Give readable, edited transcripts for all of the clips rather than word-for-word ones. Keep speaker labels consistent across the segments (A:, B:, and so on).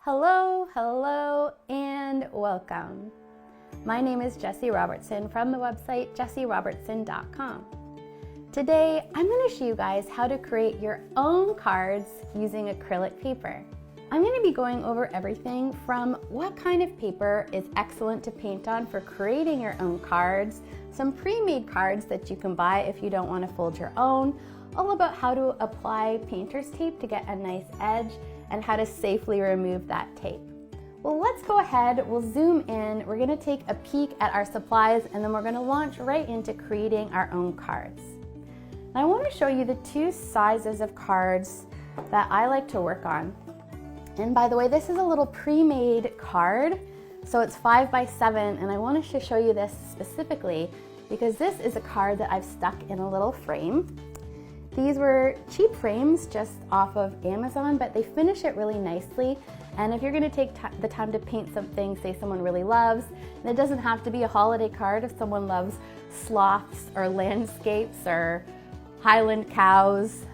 A: Hello, hello, and welcome. My name is Jessie Robertson from the website jessierobertson.com. Today, I'm going to show you guys how to create your own cards using acrylic paper. I'm going to be going over everything from what kind of paper is excellent to paint on for creating your own cards, some pre-made cards that you can buy if you don't want to fold your own, all about how to apply painter's tape to get a nice edge, and how to safely remove that tape. Well, let's go ahead, we'll zoom in, we're gonna take a peek at our supplies, and then we're gonna launch right into creating our own cards. Now, I wanna show you the two sizes of cards that I like to work on. And by the way, this is a little pre-made card, so it's 5 by 7, and I wanted to show you this specifically because this is a card that I've stuck in a little frame. These were cheap frames just off of Amazon, but they finish it really nicely. And if you're gonna take the time to paint something, say someone really loves, and it doesn't have to be a holiday card, if someone loves sloths or landscapes or Highland cows,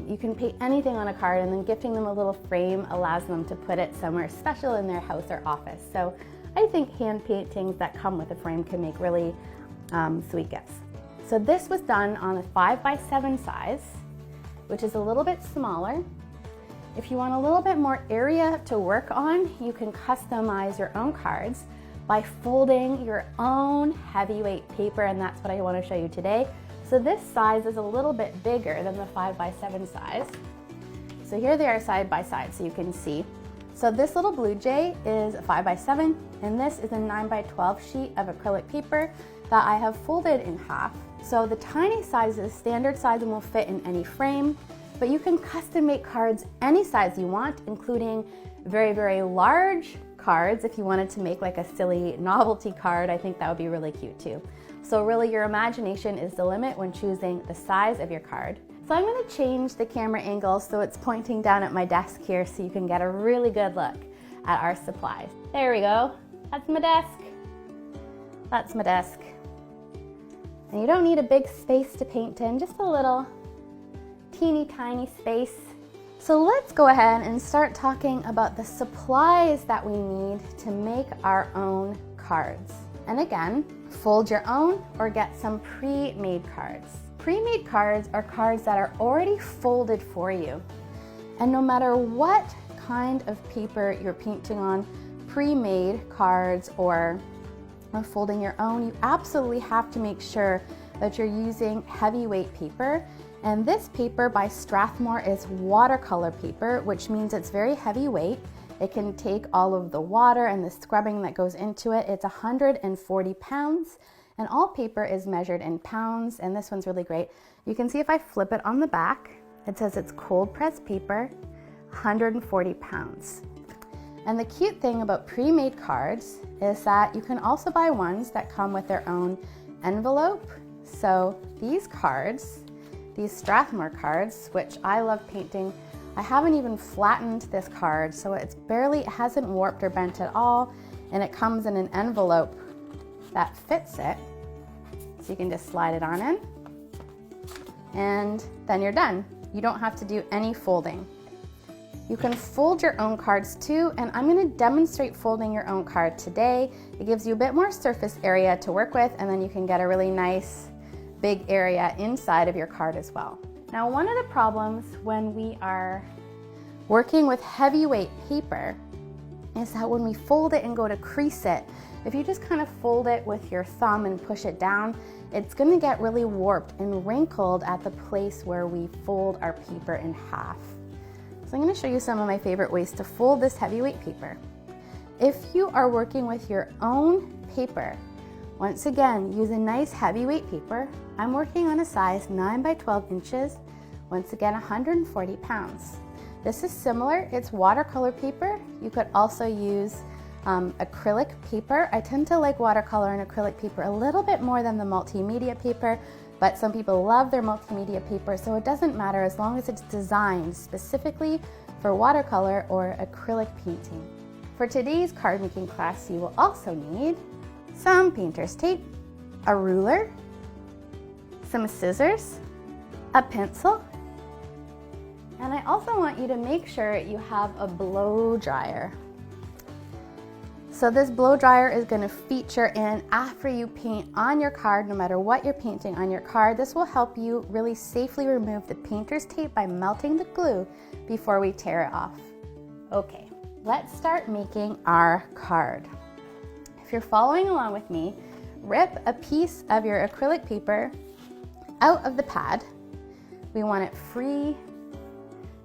A: you can paint anything on a card, and then gifting them a little frame allows them to put it somewhere special in their house or office. So I think hand paintings that come with a frame can make really sweet gifts. So this was done on a 5 by 7 size, which is a little bit smaller. If you want a little bit more area to work on, you can customize your own cards by folding your own heavyweight paper, and that's what I want to show you today. So this size is a little bit bigger than the 5 by 7 size. So here they are side by side so you can see. So this little blue jay is a 5 by 7, and this is a 9 by 12 sheet of acrylic paper that I have folded in half. So the tiny size is standard size and will fit in any frame, but you can custom make cards any size you want, including very, very large cards. If you wanted to make like a silly novelty card, I think that would be really cute too. So really your imagination is the limit when choosing the size of your card. So I'm going to change the camera angle so it's pointing down at my desk here so you can get a really good look at our supplies. There we go. That's my desk. That's my desk. And you don't need a big space to paint in, just a little teeny tiny space. So let's go ahead and start talking about the supplies that we need to make our own cards. And again, fold your own or get some pre-made cards. Pre-made cards are cards that are already folded for you. And no matter what kind of paper you're painting on, pre-made cards or folding your own, you absolutely have to make sure that you're using heavyweight paper. And this paper by Strathmore is watercolor paper, which means it's very heavyweight. It can take all of the water and the scrubbing that goes into it. It's 140 pounds, and all paper is measured in pounds, and this one's really great. You can see if I flip it on the back, it says it's cold pressed paper, 140 pounds. And the cute thing about pre-made cards is that you can also buy ones that come with their own envelope. So these cards, these Strathmore cards, which I love painting, I haven't even flattened this card, so it hasn't warped or bent at all, and it comes in an envelope that fits it. So you can just slide it on in, and then you're done. You don't have to do any folding. You can fold your own cards too, and I'm going to demonstrate folding your own card today. It gives you a bit more surface area to work with, and then you can get a really nice big area inside of your card as well. Now, one of the problems when we are working with heavyweight paper is that when we fold it and go to crease it, if you just kind of fold it with your thumb and push it down, it's going to get really warped and wrinkled at the place where we fold our paper in half. So I'm going to show you some of my favorite ways to fold this heavyweight paper. If you are working with your own paper, once again, use a nice heavyweight paper. I'm working on a size 9 by 12 inches, once again 140 pounds. This is similar, it's watercolor paper. You could also use acrylic paper. I tend to like watercolor and acrylic paper a little bit more than the multimedia paper, but some people love their multimedia paper, so it doesn't matter as long as it's designed specifically for watercolor or acrylic painting. For today's card making class, you will also need some painter's tape, a ruler, some scissors, a pencil, and I also want you to make sure you have a blow dryer. So this blow dryer is going to feature in after you paint on your card, no matter what you're painting on your card. This will help you really safely remove the painter's tape by melting the glue before we tear it off. Okay, let's start making our card. If you're following along with me, rip a piece of your acrylic paper out of the pad. We want it free,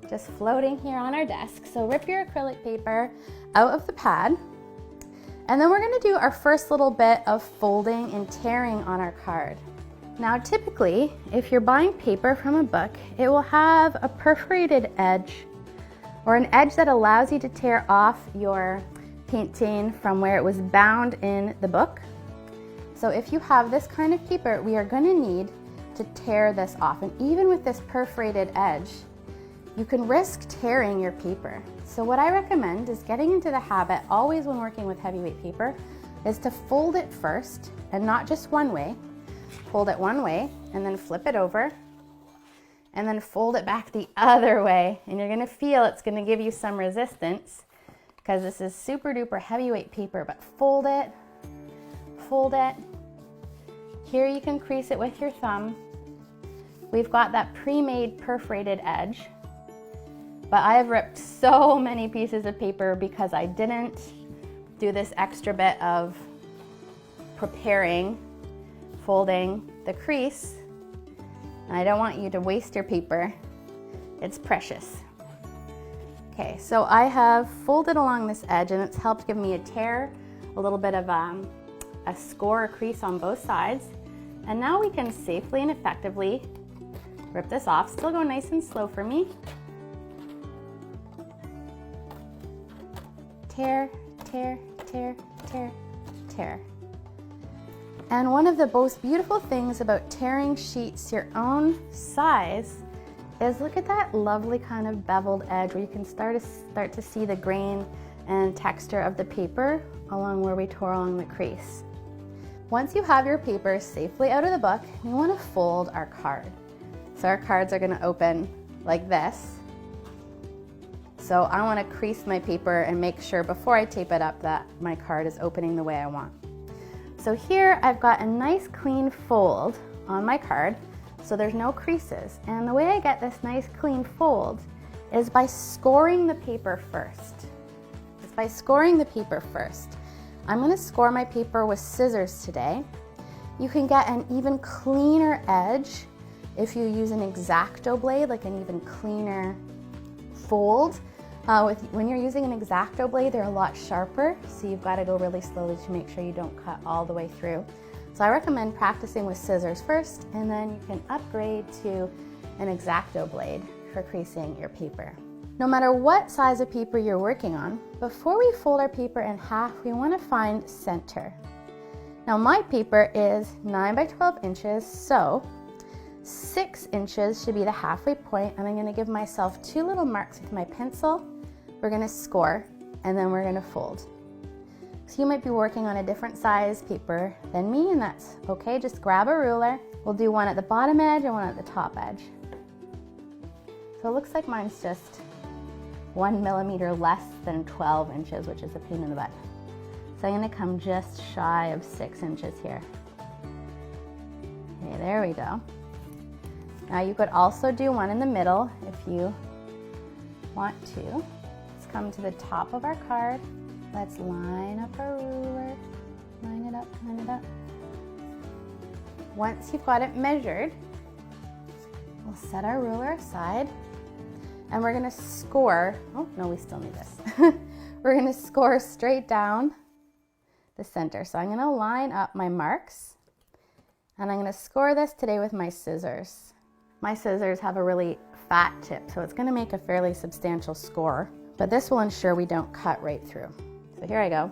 A: just floating here on our desk. So rip your acrylic paper out of the pad. And then we're going to do our first little bit of folding and tearing on our card. Now typically, if you're buying paper from a book, it will have a perforated edge or an edge that allows you to tear off your painting from where it was bound in the book. So if you have this kind of paper, we are going to need to tear this off. And even with this perforated edge, you can risk tearing your paper. So what I recommend is getting into the habit, always when working with heavyweight paper, is to fold it first, and not just one way. Fold it one way, and then flip it over, and then fold it back the other way. And you're gonna feel it's gonna give you some resistance because this is super duper heavyweight paper, but fold it, fold it. Here you can crease it with your thumb. We've got that pre-made perforated edge. But I have ripped so many pieces of paper because I didn't do this extra bit of preparing, folding the crease. And I don't want you to waste your paper. It's precious. Okay, so I have folded along this edge and it's helped give me a tear, a little bit of a score, a crease on both sides. And now we can safely and effectively rip this off. Still go nice and slow for me. Tear, tear, tear, tear, tear. And one of the most beautiful things about tearing sheets your own size is look at that lovely kind of beveled edge where you can start to see the grain and texture of the paper along where we tore along the crease. Once you have your paper safely out of the book, you want to fold our card. So our cards are going to open like this. So I want to crease my paper and make sure before I tape it up that my card is opening the way I want. So here I've got a nice clean fold on my card, so there's no creases. And the way I get this nice clean fold is by scoring the paper first. It's by scoring the paper first. I'm going to score my paper with scissors today. You can get an even cleaner edge if you use an X-Acto blade, like an even cleaner fold. When you're using an X-Acto blade, they're a lot sharper, so you've got to go really slowly to make sure you don't cut all the way through. So I recommend practicing with scissors first, and then you can upgrade to an X-Acto blade for creasing your paper. No matter what size of paper you're working on, before we fold our paper in half, we want to find center. Now my paper is 9 by 12 inches, so 6 inches should be the halfway point, and I'm going to give myself 2 little marks with my pencil. We're going to score, and then we're going to fold. So you might be working on a different size paper than me, and that's okay. Just grab a ruler. We'll do one at the bottom edge and one at the top edge. So it looks like mine's just 1 millimeter less than 12 inches, which is a pain in the butt. So I'm going to come just shy of 6 inches here. Okay, there we go. Now you could also do one in the middle if you want to. Let's come to the top of our card. Let's line up our ruler. Line it up, line it up. Once you've got it measured, we'll set our ruler aside and we're gonna score. Oh, no, we still need this. We're gonna score straight down the center. So I'm gonna line up my marks and I'm gonna score this today with my scissors. My scissors have a really fat tip, so it's gonna make a fairly substantial score, but this will ensure we don't cut right through. So here I go.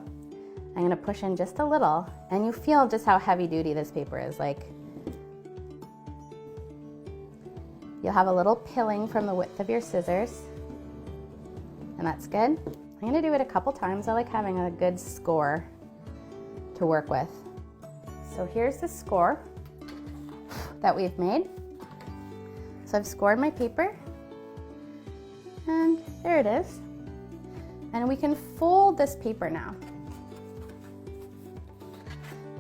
A: I'm gonna push in just a little, and you feel just how heavy duty this paper is. Like, you'll have a little pilling from the width of your scissors, and that's good. I'm gonna do it a couple times. I like having a good score to work with. So here's the score that we've made. So I've scored my paper, and there it is. And we can fold this paper now.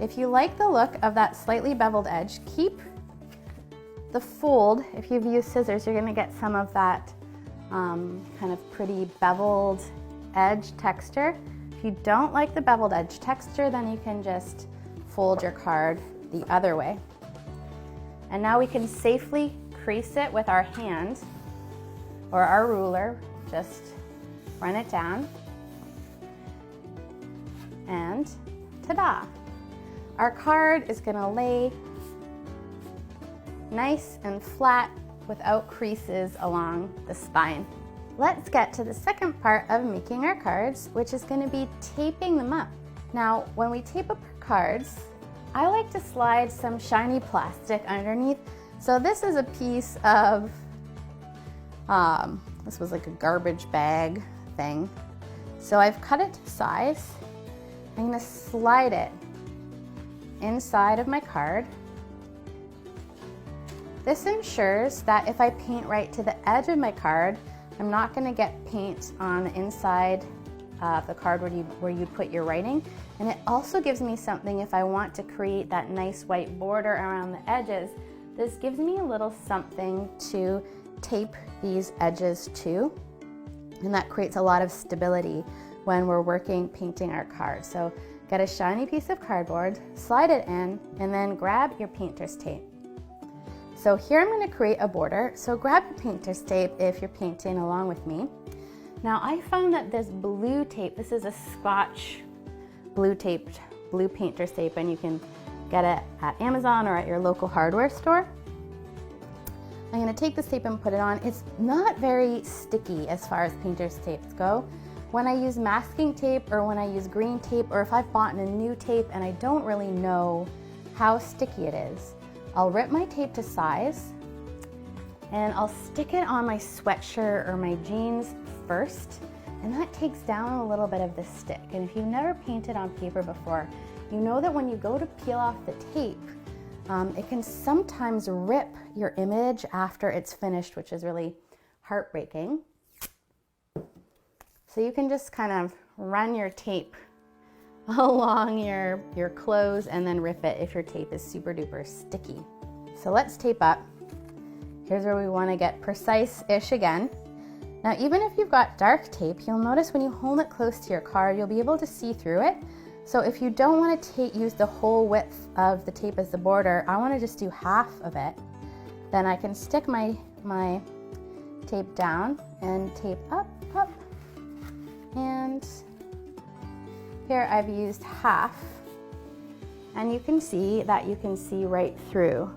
A: If you like the look of that slightly beveled edge, keep the fold. If you've used scissors, you're gonna get some of that kind of pretty beveled edge texture. If you don't like the beveled edge texture, then you can just fold your card the other way. And now we can safely crease it with our hand or our ruler. Just run it down and ta-da! Our card is gonna lay nice and flat without creases along the spine. Let's get to the second part of making our cards, which is gonna be taping them up. Now, when we tape up our cards, I like to slide some shiny plastic underneath. So this is a piece of, this was like a garbage bag thing. So I've cut it to size. I'm gonna slide it inside of my card. This ensures that if I paint right to the edge of my card, I'm not gonna get paint on the inside of the card where you put your writing. And it also gives me something if I want to create that nice white border around the edges. This gives me a little something to tape these edges to, and that creates a lot of stability when we're painting our card. So get a shiny piece of cardboard, slide it in, and then grab your painter's tape. So here I'm going to create a border, so grab your painter's tape if you're painting along with me. Now I found that this blue tape, this is a Scotch blue painter's tape, and you can get it at Amazon or at your local hardware store. I'm going to take this tape and put it on. It's not very sticky as far as painter's tapes go. When I use masking tape or when I use green tape, or if I've bought a new tape and I don't really know how sticky it is, I'll rip my tape to size and I'll stick it on my sweatshirt or my jeans first, and that takes down a little bit of the stick. And if you've never painted on paper before, you know that when you go to peel off the tape, it can sometimes rip your image after it's finished, which is really heartbreaking. So you can just kind of run your tape along your clothes and then rip it if your tape is super duper sticky. So let's tape up. Here's where we want to get precise-ish again. Now, even if you've got dark tape, you'll notice when you hold it close to your card, you'll be able to see through it. So if you don't want to use the whole width of the tape as the border, I want to just do half of it. Then I can stick my tape down and tape up, and here I've used half, and you can see that you can see right through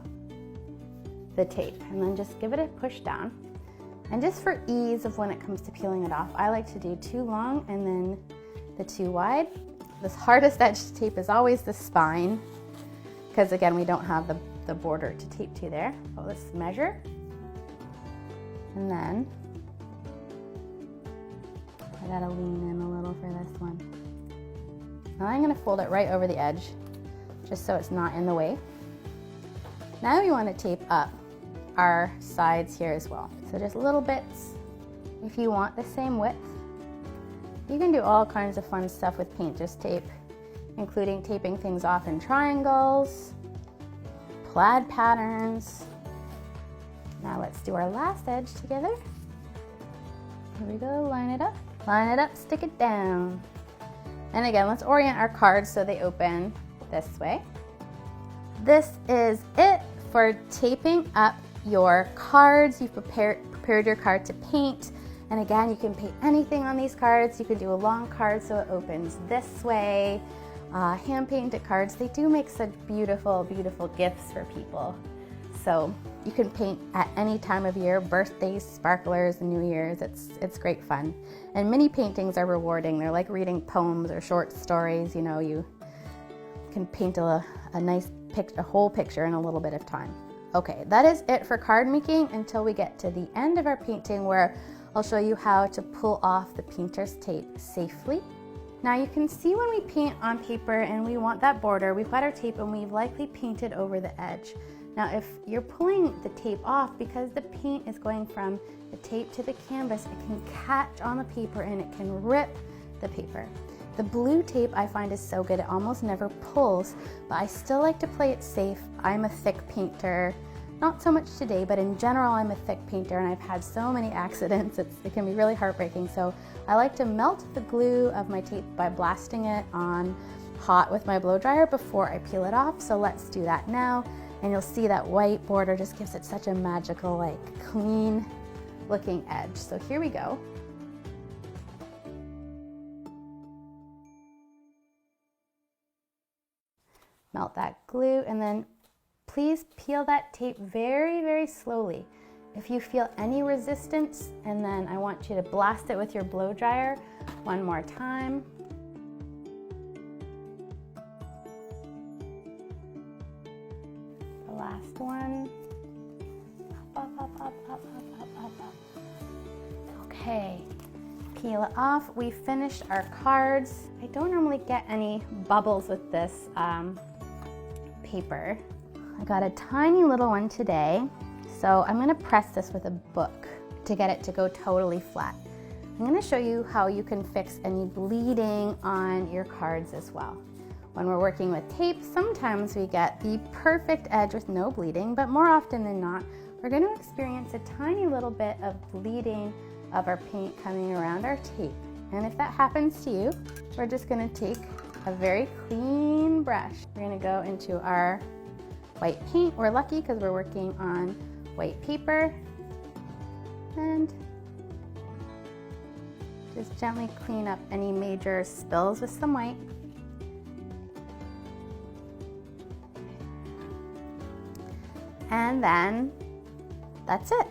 A: the tape, and then just give it a push down. And just for ease of when it comes to peeling it off, I like to do 2 long and then the 2 wide. The hardest edge tape is always the spine, because again, we don't have the border to tape to there. So let's measure. And then I gotta lean in a little for this one. Now I'm gonna fold it right over the edge, just so it's not in the way. Now we wanna tape up our sides here as well. So just little bits. If you want the same width, you can do all kinds of fun stuff with painter's tape, including taping things off in triangles, plaid patterns. Now let's do our last edge together. Here we go, line it up, stick it down. And again, let's orient our cards so they open this way. This is it for taping up your cards. You've prepared your card to paint. And again, you can paint anything on these cards. You can do a long card so it opens this way. Hand-painted cards, they do make such beautiful, beautiful gifts for people. So you can paint at any time of year, birthdays, sparklers, New Year's. It's great fun. And mini paintings are rewarding. They're like reading poems or short stories. You know, you can paint a nice a whole picture in a little bit of time. Okay, that is it for card making until we get to the end of our painting, where I'll show you how to pull off the painter's tape safely. Now you can see when we paint on paper and we want that border, we've got our tape and we've likely painted over the edge. Now if you're pulling the tape off, because the paint is going from the tape to the canvas, it can catch on the paper and it can rip the paper. The blue tape I find is so good, it almost never pulls, but I still like to play it safe. I'm a thick painter, not so much today, but in general I'm a thick painter and I've had so many accidents, it can be really heartbreaking. So I like to melt the glue of my tape by blasting it on hot with my blow dryer before I peel it off. So let's do that now. And you'll see that white border just gives it such a magical, like clean looking edge. So here we go. Melt that glue and then please peel that tape very, very slowly. If you feel any resistance, and then I want you to blast it with your blow dryer one more time. The last one. Up, up, up, up, up, up, up, up. Okay, peel it off. We finished our cards. I don't normally get any bubbles with this paper. I got a tiny little one today, so I'm gonna press this with a book to get it to go totally flat. I'm gonna show you how you can fix any bleeding on your cards as well. When we're working with tape, sometimes we get the perfect edge with no bleeding, but more often than not, we're gonna experience a tiny little bit of bleeding of our paint coming around our tape. And if that happens to you, we're just gonna take a very clean brush. We're gonna go into our white paint. We're lucky because we're working on white paper. And just gently clean up any major spills with some white. And then that's it.